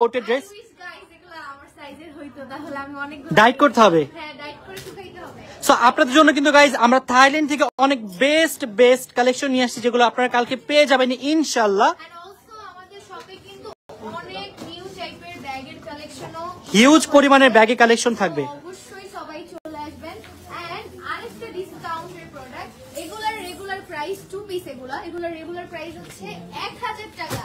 Coated dress ডাইট করতে হবে। সো আপনাদের জন্য কিন্তু গাইজ আমরা থাইল্যান্ড থেকে অনেক বেস্ট কালেকশন নিয়ে আসছি, যেগুলো আপনারা কালকে পেয়ে যাবেন ইনশাআল্লাহ। হিউজ পরিমাণের ব্যাগে কালেকশন থাকবে। অবশ্যই সবাই চলে আসবেন। এন্ড আরেকটা ডিসকাউন্টের প্রোডাক্ট, এগুলার রেগুলার প্রাইস 2 পিস, এগুলার রেগুলার প্রাইস হচ্ছে 1000 টাকা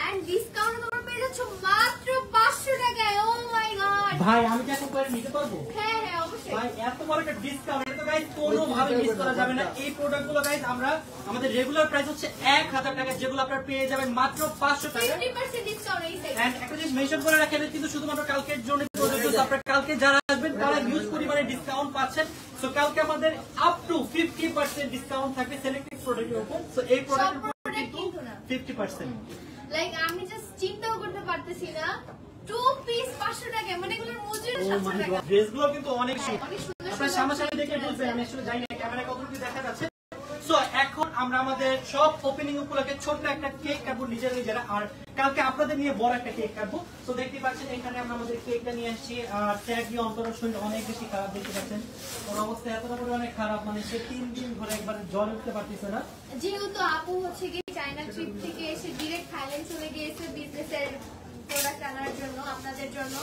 এন্ড ডিসকাউন্ট তোমরা পেয়ে যাচ্ছ মাত্র 500 টাকায়। ও মাই গড ভাই, আমি কি এখন করে নিতে পারবো? হ্যাঁ হ্যাঁ অবশ্যই ভাই, এত বড় একটা ডিসকাউন্ট এটা তো গাইস কোনোভাবে মিস করা যাবে না। এই প্রোডাক্টগুলো গাইস আমরা আমাদের রেগুলার প্রাইস হচ্ছে 1000 টাকা, যেগুলো আপনারা পেয়ে যাবেন মাত্র 500 টাকা। 50% ডিসকাউন্ট এই সাইড। এন্ড একটা জিনিস মেনশন করে রাখেন, কিন্তু শুধুমাত্র কালকের জন্য প্রযোজ্য। আপনারা কালকে যারা আসবেন তারা হিউজ পরিমাণে ডিসকাউন্ট পাচ্ছেন। সো কালকে আমাদের আপ টু 50% ডিসকাউন্ট থাকবে সিলেক্টেড প্রোডাক্টের উপর। সো এই প্রোডাক্টের উপর কিন্তু 50%। লাইক আমি জাস্ট চিন্তাও করতে পারতেছি না 2 পিস 500 টাকা, মানে এগুলোর মজুরি 700 টাকা। ড্রেসগুলো কিন্তু অনেক সুন্দর, আপনারা সামনাসামনি দেখে বুঝবেন। আমি আসলে জানি না ক্যামেরা কতটুকু দেখা যাচ্ছে। সো এখন আমরা আমাদের সব ওপেনিং উপলক্ষে ছোট্ট একটা কেক কাটবো নিজেরা, আর কালকে আপনাদের নিয়ে বড় একটা কেক কাটবো। তো দেখতে পাচ্ছেন এখানে আমরা আমাদের কেকটা নিয়ে আসছি, আর ট্যাগ দিয়ে অন্তরের শরীর অনেক বেশি খারাপ, দেখতে পাচ্ছেন ওর অবস্থা এতটা করে অনেক খারাপ, মানে সে 3 দিন ধরে একবার জল উঠতে পারতেছে না। যেহেতু আপু হচ্ছে কি চায়না ট্রিপ থেকে এসে ডিরেক্ট থাইল্যান্ড চলে গিয়েছে বিজনেসের প্রোডাক্ট আনার জন্য আপনাদের জন্য,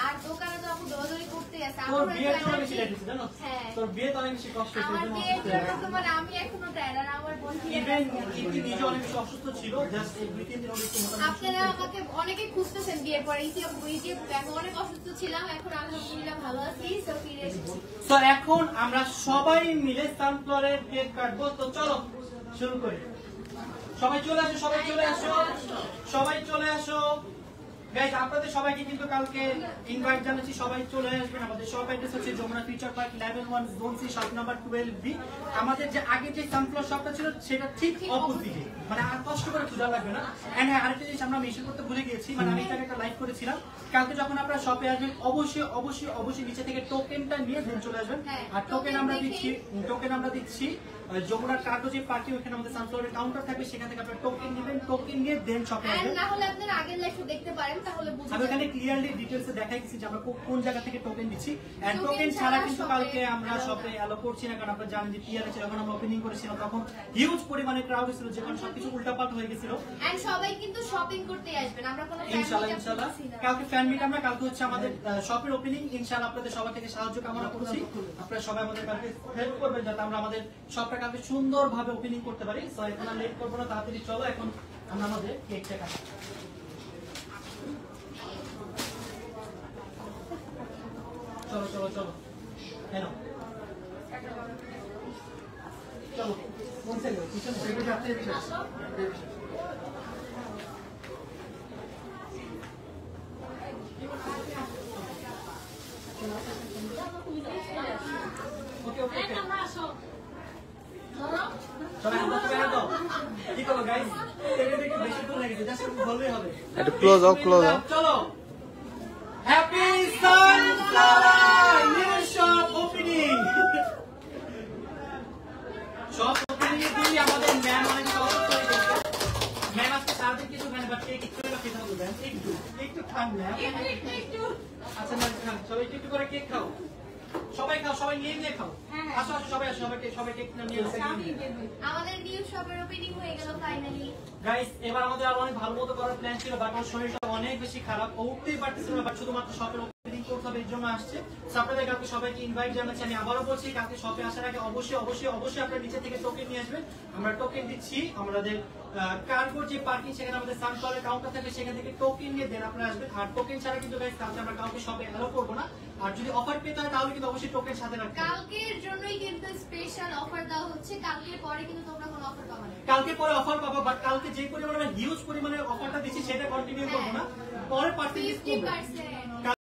আর দোকানে তো আপু দৌড়াদৌড়ি করতে আছে। তোর বিয়ের জন্য বেশি লাগছে জানো? হ্যাঁ, তোর বিয়ে তো অনেক বেশি কষ্ট হয়েছে। আমার বিয়ের জন্য তো মানে আমি এখনো টায়ার্ড, আর আমার বোন ইভেন ইতি নিজে অনেক বেশি অসুস্থ ছিল, জাস্ট 2-3 দিন অনেক মোটামুটি। আপনারা আমাকে অনেকে খুঁজতেছেন বিয়ের পরে, আমি অনেক অসুস্থ ছিলাম, এখন আলহামদুলিল্লাহ ভালো আছি। সো ফিরে এসেছি। সো এখন আমরা সবাই মিলে সানফ্লাওয়ারের কেক কাটবো। তো চলো শুরু করি। সবাই চলে আসো, সবাই চলে আসো। গাইস, আপনাদের সবাইকে কিন্তু কালকে ইনভাইট জানাচ্ছি, সবাই চলে আসবেন। আমাদের শপ অ্যাড্রেস হচ্ছে Jamuna future park level 1 zone C shop number 12B। আমাদের যে আগে যে সানফ্লাওয়ার শপটা ছিল সেটা ঠিক অপোজিটে, মানে আর কষ্ট করে খোঁজা লাগবে না। এন্ড হ্যাঁ, আরেকটা জিনিস আমরা মেনশন করতে ভুলে গিয়েছি, মানে আমি এখানে একটা লাইভ করেছিলাম। কালকে যখন আপনারা শপে আসবেন অবশ্যই নিচে থেকে টোকেনটা নিয়ে দেন চলে আসবেন। আর টোকেন আমরা দিচ্ছি যমুনার কার্গো যে পার্টি, ওখানে আমাদের সানফ্লাওয়ারের কাউন্টার থাকবে, সেখান থেকে আপনারা টোকেন নেবেন, টোকেন নিয়ে দেন শপে আসবেন। না হলে আপনারা আগের লাইভে দেখতে পারেন, তাহলে বুঝবেন। আমি এখানে ক্লিয়ারলি ডিটেইলসে দেখাই দিচ্ছি যে আমরা কোন জায়গা থেকে টোকেন দিচ্ছি। এন্ড টোকেন ছাড়া কিন্তু কালকে আমরা শপে অ্যালো করছি না, কারণ আপনারা জানেন যে পিআর ছিল, যখন আমরা ওপেনিং করেছিলাম তখন হিউজ পরিমাণে ক্রাউড ছিল, যেখানে সবকিছু উল্টাপাল্টা হয়ে গেছিল। এন্ড সবাই কিন্তু শপিং করতে আসবেন, আমরা কোনো ইনশাআল্লাহ কালকে ফ্যান মিট, আমরা কালকে হচ্ছে আমাদের শপের ওপেনিং। ইনশাআল্লাহ আপনাদের সবার থেকে সাহায্য কামনা করছি, আপনারা সবাই আমাদের কালকে হেল্প করবেন যাতে আমরা আমাদের শপটা কালকে সুন্দরভাবে ওপেনিং করতে পারি। সো এখন আর লেট করবো না, তাড়াতাড়ি চলো এখন আমরা আমাদের কেকটা কাটি। চলো হ্যালো চলো কোন সাইড পিছনে থেকে যাচ্ছে ওকে চলো আমরা তো বের দাও। কি করো গাইস, এটা একটু বেশি দূর লেগেছে, জাস্ট একটু ভালোই হবে। একটু ক্লোজ আপ চলো। Happy sunflower new shop opening. Shop opening এ দিই আমাদের ম্যাম অনেক অসুস্থ হয়ে গেছে। ম্যাম আজকে সারাদিন কিছু খান, বাট কেক একটু খেতে হবে ম্যাম, একটু খান ম্যাম, একটু। আচ্ছা ম্যাম খান, সবাই একটু করে কেক খাও, সবাই খাও, সবাই নিয়ে খাও। আসো সবাই আসো, সবাই কেক নিয়ে আসো। আমাদের নিউ শপের ওপেনিং হয়ে গেল ফাইনালি। গাইস, এবার আমাদের আরো অনেক ভালো মতো করার প্ল্যান ছিল, বাট আমার শরীরটা অনেক বেশি খারাপ, উঠতেই পারতেছিল না, বাট শুধুমাত্র শপের ওপেনিং করতে হবে, এর জন্য আসছে। আপনাদের কালকে সবাইকে ইনভাইট জানাচ্ছি। আমি আবারও বলছি, কালকে শপে আসার আগে অবশ্যই আপনারা নিচে থেকে টোকেন নিয়ে আসবেন। আমরা টোকেন দিচ্ছি আমাদের কার্গোর যে পার্কিং, সেখানে আমাদের সানফ্লাওয়ারের কাউন্টার থাকবে, সেখান থেকে টোকেন নিয়ে দেন আপনারা আসবেন। আর টোকেন ছাড়া কিন্তু গাইস কালকে আমরা কাউকে শপে অ্যালাউ করবো না। আর যদি অফার পেতে হয় তাহলে কিন্তু অবশ্যই টোকেন সাথে রাখবেন। কালকের জন্যই কিন্তু স্পেশাল অফার দেওয়া হচ্ছে, কালকে পরে কিন্তু তোমরা কোনো অফার পাবে না। কালকে পরে অফার পাবো, বাট কালকে যে পরিমাণে হিউজ পরিমাণে অফারটা দিচ্ছি সেটা কন্টিনিউ করবো না, পরে পার্সেন্টেজ 50%।